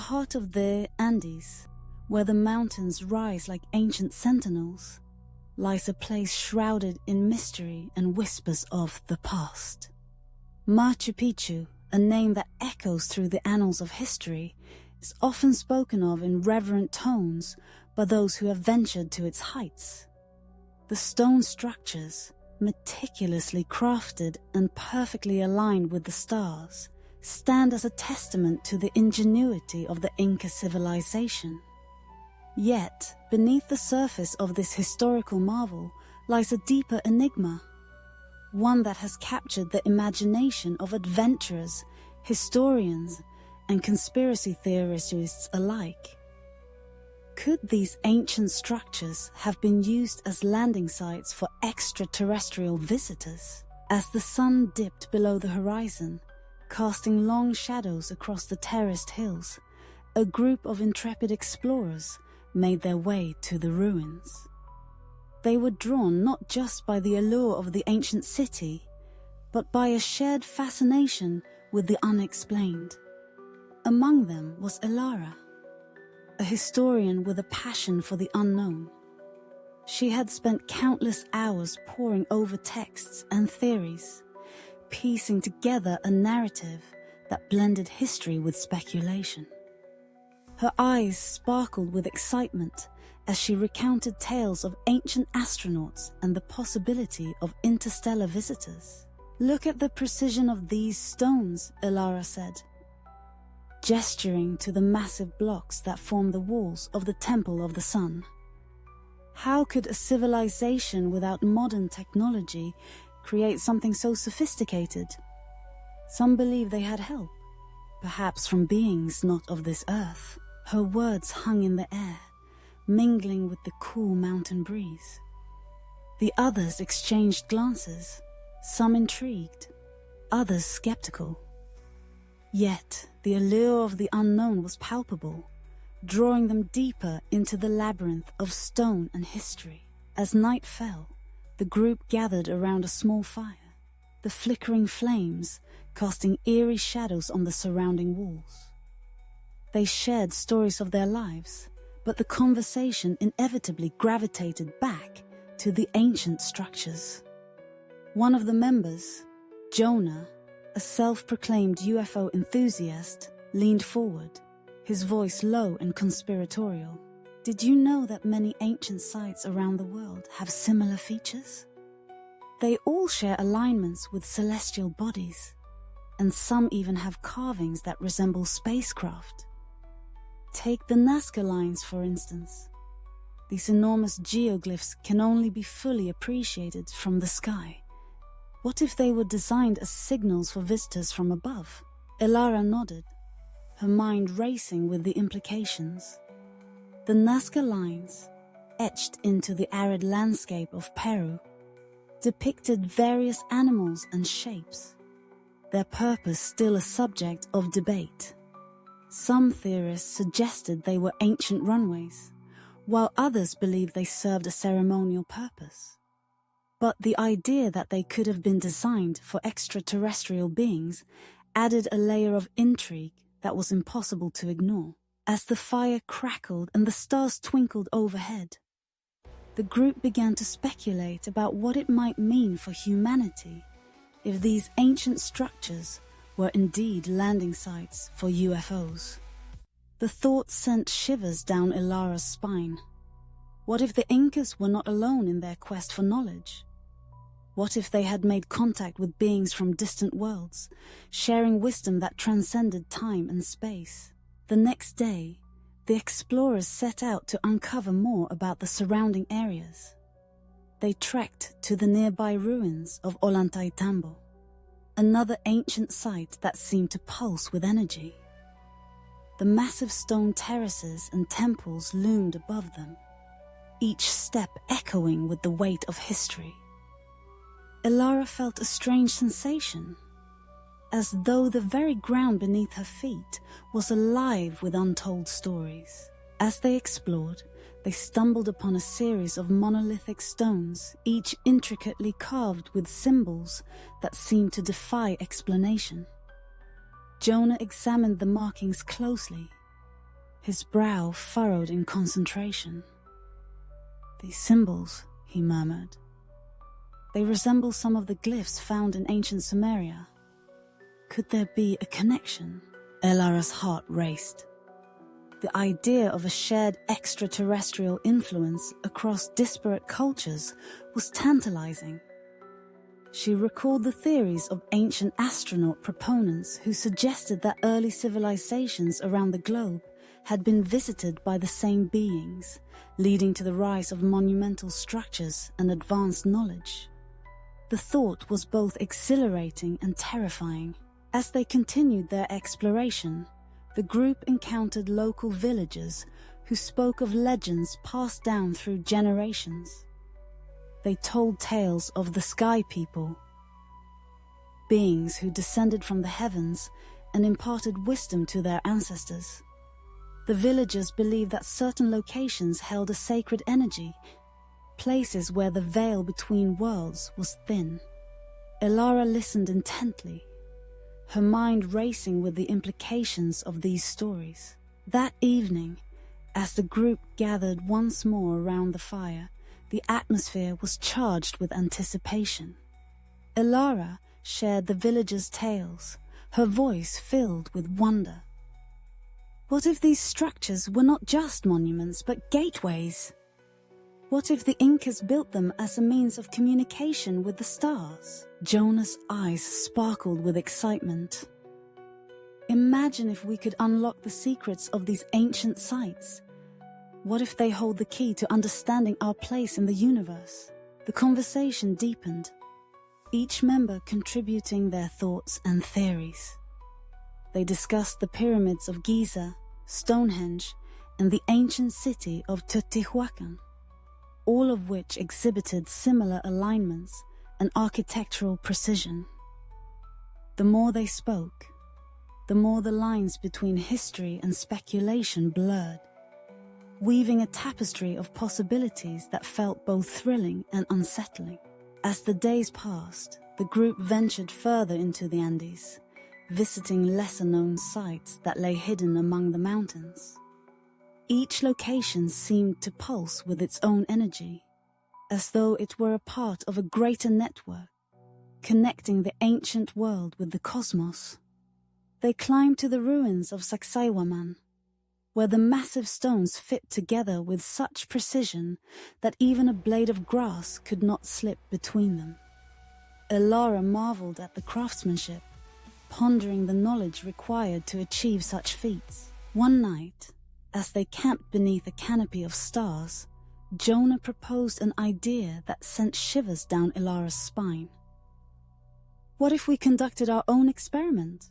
heart of the Andes, where the mountains rise like ancient sentinels, lies a place shrouded in mystery and whispers of the past. Machu Picchu, a name that echoes through the annals of history, is often spoken of in reverent tones by those who have ventured to its heights. The stone structures, meticulously crafted and perfectly aligned with the stars, stand as a testament to the ingenuity of the Inca civilization. Yet, beneath the surface of this historical marvel lies a deeper enigma, one that has captured the imagination of adventurers, historians, and conspiracy theorists alike. Could these ancient structures have been used as landing sites for extraterrestrial visitors? As the sun dipped below the horizon, casting long shadows across the terraced hills, a group of intrepid explorers made their way to the ruins. They were drawn not just by the allure of the ancient city, but by a shared fascination with the unexplained. Among them was Elara, a historian with a passion for the unknown. She had spent countless hours poring over texts and theories, piecing together a narrative that blended history with speculation. Her eyes sparkled with excitement as she recounted tales of ancient astronauts and the possibility of interstellar visitors. "Look at the precision of these stones," Elara said, gesturing to the massive blocks that form the walls of the Temple of the Sun. How could a civilization without modern technology create something so sophisticated? Some believe they had help, perhaps from beings not of this earth. Her words hung in the air, mingling with the cool mountain breeze. The others exchanged glances, some intrigued, others skeptical. Yet the allure of the unknown was palpable, drawing them deeper into the labyrinth of stone and history. As night fell, the group gathered around a small fire, the flickering flames casting eerie shadows on the surrounding walls. They shared stories of their lives, but the conversation inevitably gravitated back to the ancient structures. One of the members, Jonah, a self-proclaimed UFO enthusiast, leaned forward, his voice low and conspiratorial. "Did you know that many ancient sites around the world have similar features? They all share alignments with celestial bodies, and some even have carvings that resemble spacecraft. Take the Nazca Lines, for instance. These enormous geoglyphs can only be fully appreciated from the sky. What if they were designed as signals for visitors from above?" Elara nodded, her mind racing with the implications. The Nazca Lines, etched into the arid landscape of Peru, depicted various animals and shapes, their purpose still a subject of debate. Some theorists suggested they were ancient runways, while others believed they served a ceremonial purpose. But the idea that they could have been designed for extraterrestrial beings added a layer of intrigue that was impossible to ignore. As the fire crackled and the stars twinkled overhead, the group began to speculate about what it might mean for humanity if these ancient structures were indeed landing sites for UFOs. The thought sent shivers down Elara's spine. What if the Incas were not alone in their quest for knowledge? What if they had made contact with beings from distant worlds, sharing wisdom that transcended time and space? The next day, the explorers set out to uncover more about the surrounding areas. They trekked to the nearby ruins of Ollantaytambo, another ancient site that seemed to pulse with energy. The massive stone terraces and temples loomed above them, each step echoing with the weight of history. Elara felt a strange sensation, as though the very ground beneath her feet was alive with untold stories. As they explored, they stumbled upon a series of monolithic stones, each intricately carved with symbols that seemed to defy explanation. Jonah examined the markings closely, his brow furrowed in concentration. "These symbols," he murmured. "They resemble some of the glyphs found in ancient Sumeria. Could there be a connection?" Elara's heart raced. The idea of a shared extraterrestrial influence across disparate cultures was tantalizing. She recalled the theories of ancient astronaut proponents who suggested that early civilizations around the globe had been visited by the same beings, leading to the rise of monumental structures and advanced knowledge. The thought was both exhilarating and terrifying. As they continued their exploration, the group encountered local villagers who spoke of legends passed down through generations. They told tales of the Sky People, beings who descended from the heavens and imparted wisdom to their ancestors. The villagers believed that certain locations held a sacred energy, places where the veil between worlds was thin. Elara listened intently, her mind racing with the implications of these stories. That evening, as the group gathered once more around the fire, the atmosphere was charged with anticipation. Elara shared the villagers' tales, her voice filled with wonder. What if these structures were not just monuments, but gateways? What if the Incas built them as a means of communication with the stars? Jonah's eyes sparkled with excitement. Imagine if we could unlock the secrets of these ancient sites. What if they hold the key to understanding our place in the universe? The conversation deepened, each member contributing their thoughts and theories. They discussed the pyramids of Giza, Stonehenge, and the ancient city of Teotihuacan, all of which exhibited similar alignments and architectural precision. The more they spoke, the more the lines between history and speculation blurred, weaving a tapestry of possibilities that felt both thrilling and unsettling. As the days passed, the group ventured further into the Andes, visiting lesser-known sites that lay hidden among the mountains. Each location seemed to pulse with its own energy, as though it were a part of a greater network, connecting the ancient world with the cosmos. They climbed to the ruins of Sacsayhuaman, where the massive stones fit together with such precision that even a blade of grass could not slip between them. Elara marveled at the craftsmanship, pondering the knowledge required to achieve such feats. One night, as they camped beneath a canopy of stars, Jonah proposed an idea that sent shivers down Elara's spine. What if we conducted our own experiment?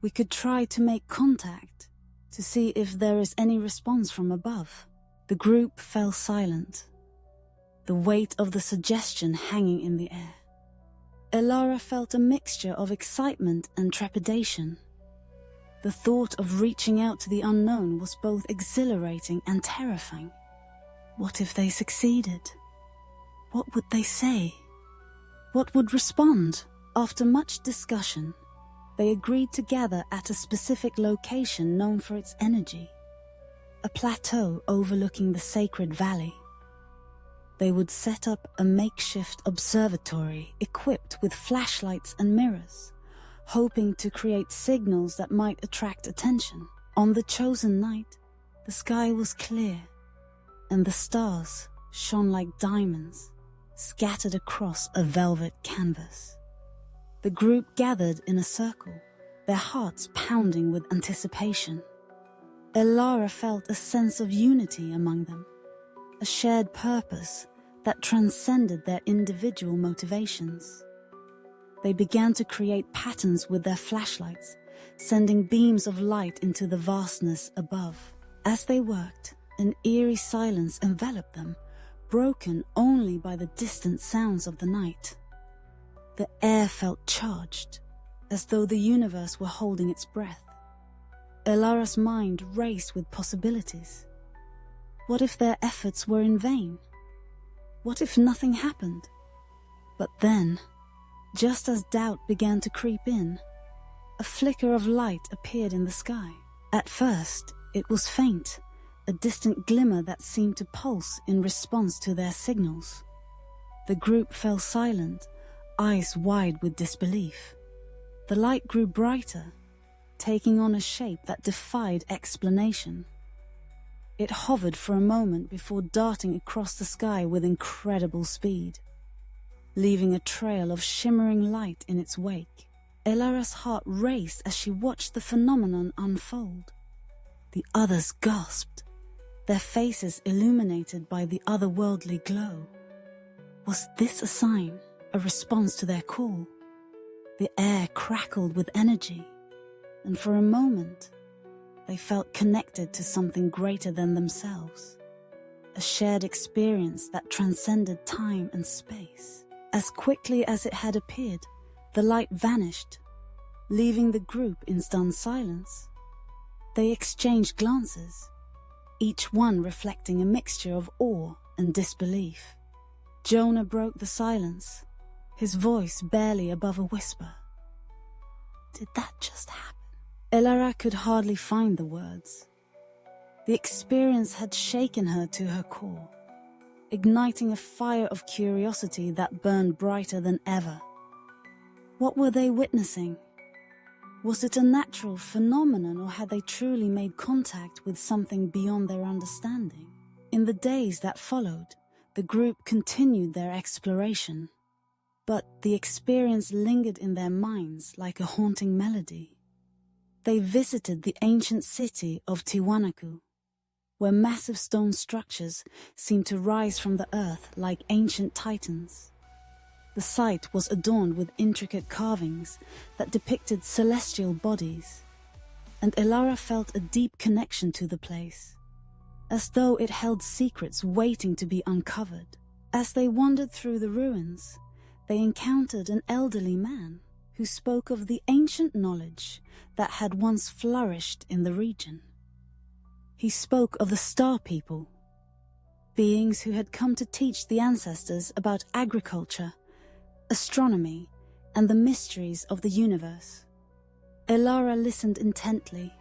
We could try to make contact, to see if there is any response from above. The group fell silent, the weight of the suggestion hanging in the air. Elara felt a mixture of excitement and trepidation. The thought of reaching out to the unknown was both exhilarating and terrifying. What if they succeeded? What would they say? What would respond? After much discussion, they agreed to gather at a specific location known for its energy, a plateau overlooking the sacred valley. They would set up a makeshift observatory equipped with flashlights and mirrors, hoping to create signals that might attract attention. On the chosen night, the sky was clear, and the stars shone like diamonds, scattered across a velvet canvas. The group gathered in a circle, their hearts pounding with anticipation. Elara felt a sense of unity among them, a shared purpose that transcended their individual motivations. They began to create patterns with their flashlights, sending beams of light into the vastness above. As they worked, an eerie silence enveloped them, broken only by the distant sounds of the night. The air felt charged, as though the universe were holding its breath. Elara's mind raced with possibilities. What if their efforts were in vain? What if nothing happened? But then, just as doubt began to creep in, a flicker of light appeared in the sky. At first, It was faint, a distant glimmer that seemed to pulse in response to their signals. The group fell silent, eyes wide with disbelief. The light grew brighter, taking on a shape that defied explanation. It hovered for a moment before darting across the sky with incredible speed, leaving a trail of shimmering light in its wake. Elara's heart raced as she watched the phenomenon unfold. The others gasped, their faces illuminated by the otherworldly glow. Was this a sign, a response to their call? The air crackled with energy, and for a moment, they felt connected to something greater than themselves, a shared experience that transcended time and space. As quickly as it had appeared, the light vanished, leaving the group in stunned silence. They exchanged glances, each one reflecting a mixture of awe and disbelief. Jonah broke the silence, his voice barely above a whisper. Did that just happen? Elara could hardly find the words. The experience had shaken her to her core, igniting a fire of curiosity that burned brighter than ever. What were they witnessing? Was it a natural phenomenon, or had they truly made contact with something beyond their understanding? In the days that followed, the group continued their exploration, but the experience lingered in their minds like a haunting melody. They visited the ancient city of Tiwanaku, where massive stone structures seemed to rise from the earth like ancient titans. The site was adorned with intricate carvings that depicted celestial bodies, and Elara felt a deep connection to the place, as though it held secrets waiting to be uncovered. As they wandered through the ruins, they encountered an elderly man who spoke of the ancient knowledge that had once flourished in the region. He spoke of the Star People, beings who had come to teach the ancestors about agriculture, astronomy, and the mysteries of the universe. Elara listened intently,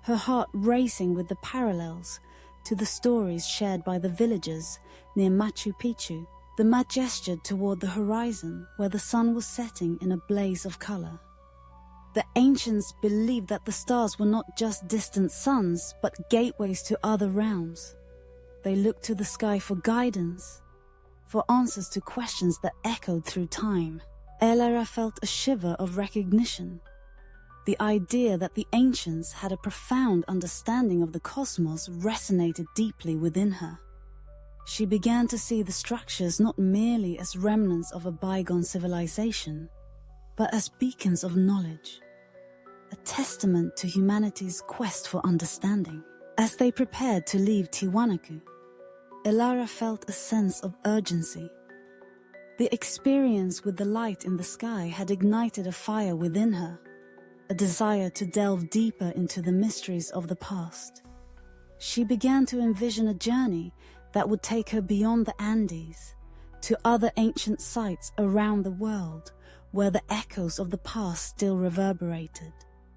her heart racing with the parallels to the stories shared by the villagers near Machu Picchu. The mat gestured toward the horizon where the sun was setting in a blaze of color. The ancients believed that the stars were not just distant suns, but gateways to other realms. They looked to the sky for guidance, for answers to questions that echoed through time. Elara felt a shiver of recognition. The idea that the ancients had a profound understanding of the cosmos resonated deeply within her. She began to see the structures not merely as remnants of a bygone civilization, but as beacons of knowledge, a testament to humanity's quest for understanding. As they prepared to leave Tiwanaku, Elara felt a sense of urgency. The experience with the light in the sky had ignited a fire within her, a desire to delve deeper into the mysteries of the past. She began to envision a journey that would take her beyond the Andes, to other ancient sites around the world where the echoes of the past still reverberated.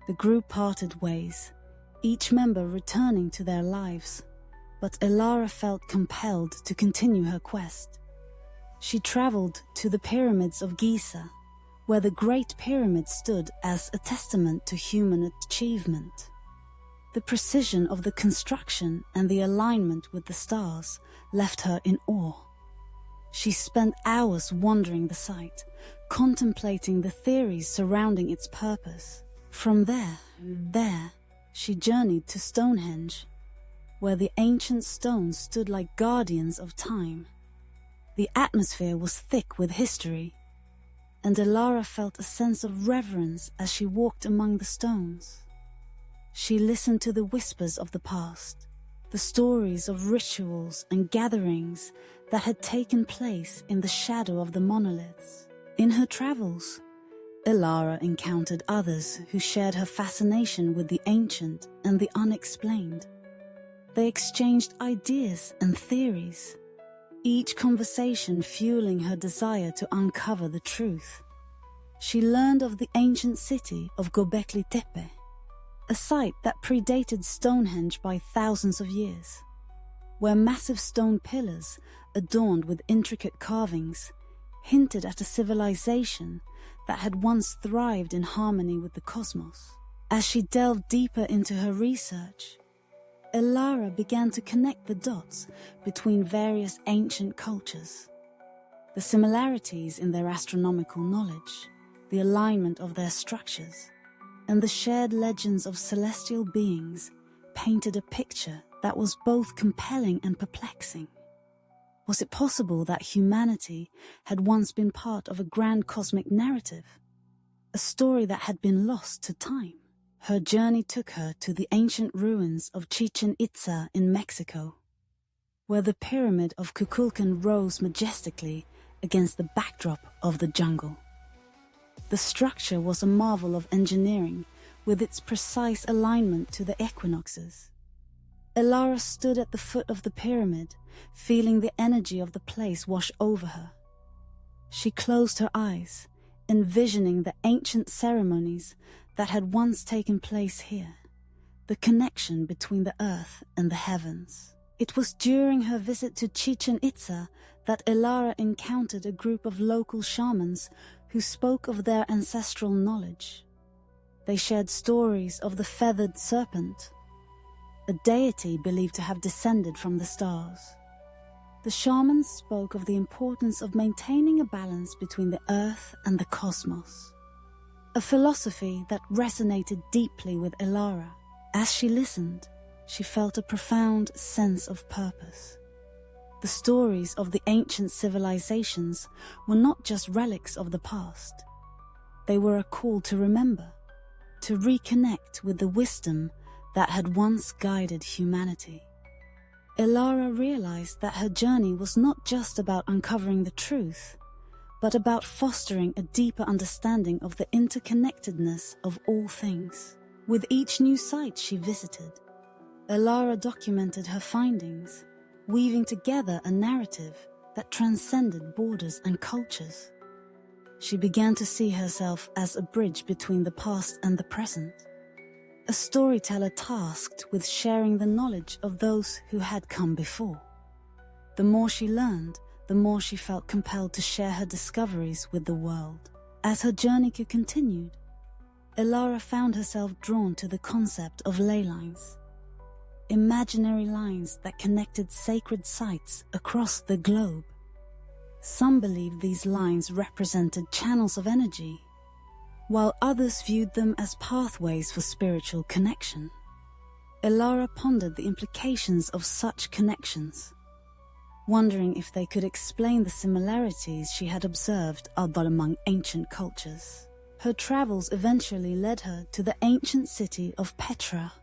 The group parted ways, each member returning to their lives, but Elara felt compelled to continue her quest. She traveled to the Pyramids of Giza, where the Great Pyramids stood as a testament to human achievement. The precision of the construction and the alignment with the stars left her in awe. She spent hours wandering the site, contemplating the theories surrounding its purpose. From there, she journeyed to Stonehenge, where the ancient stones stood like guardians of time. The atmosphere was thick with history, and Elara felt a sense of reverence as she walked among the stones. She listened to the whispers of the past, the stories of rituals and gatherings that had taken place in the shadow of the monoliths. In her travels, Elara encountered others who shared her fascination with the ancient and the unexplained. They exchanged ideas and theories, each conversation fueling her desire to uncover the truth. She learned of the ancient city of Göbekli Tepe, a site that predated Stonehenge by thousands of years, where massive stone pillars adorned with intricate carvings hinted at a civilization that had once thrived in harmony with the cosmos. As she delved deeper into her research, Elara began to connect the dots between various ancient cultures. The similarities in their astronomical knowledge, the alignment of their structures, and the shared legends of celestial beings painted a picture that was both compelling and perplexing. Was it possible that humanity had once been part of a grand cosmic narrative, a story that had been lost to time? Her journey took her to the ancient ruins of Chichen Itza in Mexico, where the pyramid of Kukulkan rose majestically against the backdrop of the jungle. The structure was a marvel of engineering, with its precise alignment to the equinoxes. Elara stood at the foot of the pyramid, feeling the energy of the place wash over her. She closed her eyes, envisioning the ancient ceremonies that had once taken place here, the connection between the earth and the heavens. It was during her visit to Chichen Itza that Elara encountered a group of local shamans who spoke of their ancestral knowledge. They shared stories of the feathered serpent, a deity believed to have descended from the stars. The shamans spoke of the importance of maintaining a balance between the earth and the cosmos, a philosophy that resonated deeply with Elara. As she listened, she felt a profound sense of purpose. The stories of the ancient civilizations were not just relics of the past. They were a call to remember, to reconnect with the wisdom that had once guided humanity. Elara realized that her journey was not just about uncovering the truth, but about fostering a deeper understanding of the interconnectedness of all things. With each new site she visited, Elara documented her findings, weaving together a narrative that transcended borders and cultures. She began to see herself as a bridge between the past and the present, a storyteller tasked with sharing the knowledge of those who had come before. The more she learned, the more she felt compelled to share her discoveries with the world. As her journey continued, Elara found herself drawn to the concept of ley lines, imaginary lines that connected sacred sites across the globe. Some believed these lines represented channels of energy, while others viewed them as pathways for spiritual connection. Elara pondered the implications of such connections, wondering if they could explain the similarities she had observed albeit among ancient cultures. Her travels eventually led her to the ancient city of Petra,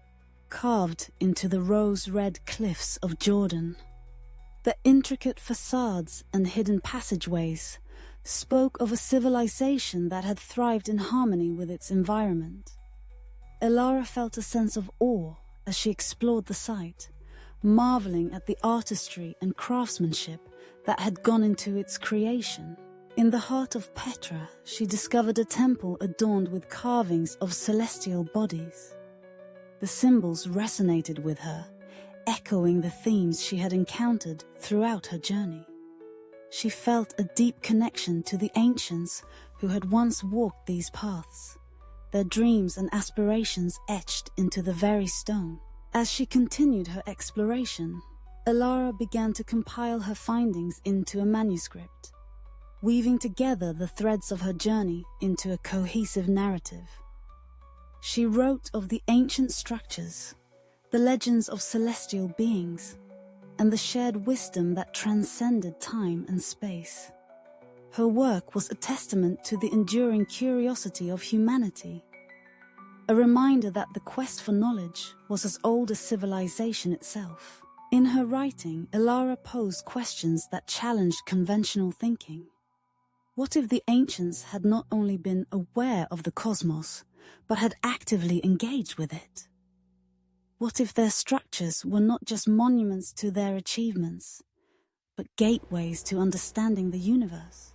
carved into the rose-red cliffs of Jordan. The intricate facades and hidden passageways spoke of a civilization that had thrived in harmony with its environment. Elara felt a sense of awe as she explored the site, marveling at the artistry and craftsmanship that had gone into its creation. In the heart of Petra, she discovered a temple adorned with carvings of celestial bodies. The symbols resonated with her, echoing the themes she had encountered throughout her journey. She felt a deep connection to the ancients who had once walked these paths, their dreams and aspirations etched into the very stone. As she continued her exploration, Elara began to compile her findings into a manuscript, weaving together the threads of her journey into a cohesive narrative. She wrote of the ancient structures, the legends of celestial beings, and the shared wisdom that transcended time and space. Her work was a testament to the enduring curiosity of humanity, a reminder that the quest for knowledge was as old as civilization itself. In her writing, Elara posed questions that challenged conventional thinking. What if the ancients had not only been aware of the cosmos, but had actively engaged with it? What if their structures were not just monuments to their achievements, but gateways to understanding the universe?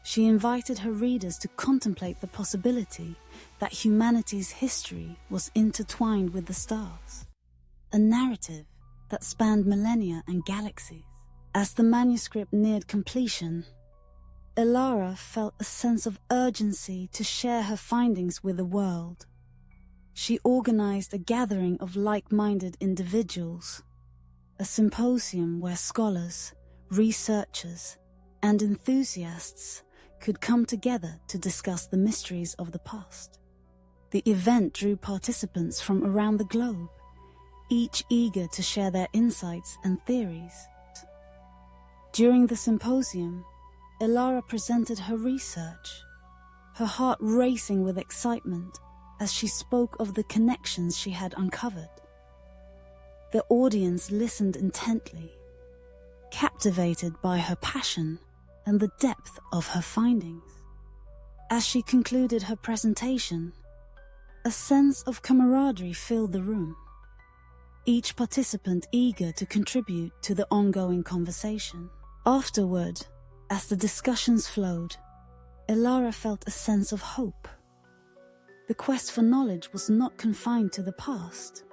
She invited her readers to contemplate the possibility that humanity's history was intertwined with the stars, a narrative that spanned millennia and galaxies. As the manuscript neared completion, Elara felt a sense of urgency to share her findings with the world. She organized a gathering of like-minded individuals, a symposium where scholars, researchers, and enthusiasts could come together to discuss the mysteries of the past. The event drew participants from around the globe, each eager to share their insights and theories. During the symposium, Elara presented her research, her heart racing with excitement as she spoke of the connections she had uncovered. The audience listened intently, captivated by her passion and the depth of her findings. As she concluded her presentation, a sense of camaraderie filled the room, each participant eager to contribute to the ongoing conversation. Afterward, as the discussions flowed, Elara felt a sense of hope. The quest for knowledge was not confined to the past.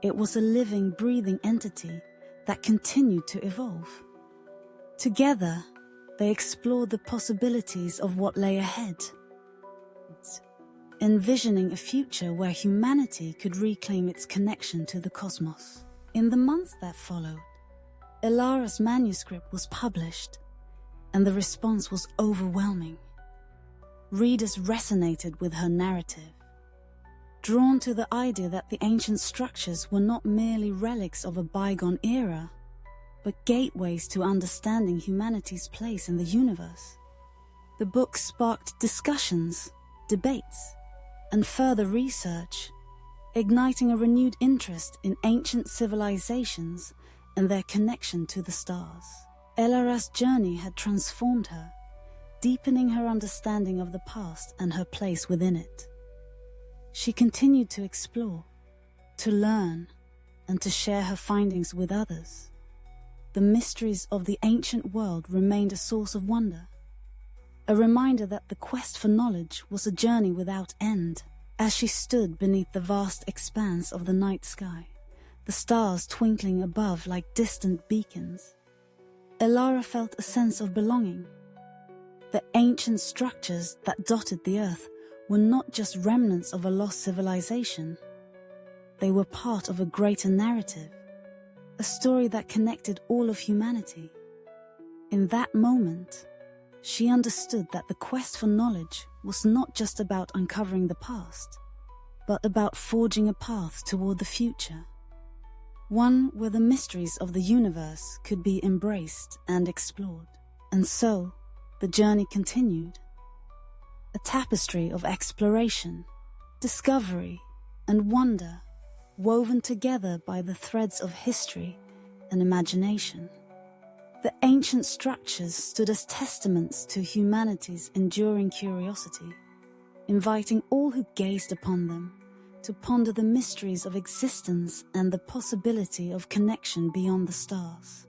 It was a living, breathing entity that continued to evolve. Together, they explored the possibilities of what lay ahead, envisioning a future where humanity could reclaim its connection to the cosmos. In the months that followed, Elara's manuscript was published, and the response was overwhelming. Readers resonated with her narrative, drawn to the idea that the ancient structures were not merely relics of a bygone era, but gateways to understanding humanity's place in the universe. The book sparked discussions, debates, and further research, igniting a renewed interest in ancient civilizations and their connection to the stars. Elara's journey had transformed her, deepening her understanding of the past and her place within it. She continued to explore, to learn, and to share her findings with others. The mysteries of the ancient world remained a source of wonder, a reminder that the quest for knowledge was a journey without end. As she stood beneath the vast expanse of the night sky, the stars twinkling above like distant beacons, Elara felt a sense of belonging. The ancient structures that dotted the earth were not just remnants of a lost civilization. They were part of a greater narrative, a story that connected all of humanity. In that moment, she understood that the quest for knowledge was not just about uncovering the past, but about forging a path toward the future. One where the mysteries of the universe could be embraced and explored. And so, the journey continued. A tapestry of exploration, discovery, and wonder, woven together by the threads of history and imagination. The ancient structures stood as testaments to humanity's enduring curiosity, inviting all who gazed upon them to ponder the mysteries of existence and the possibility of connection beyond the stars.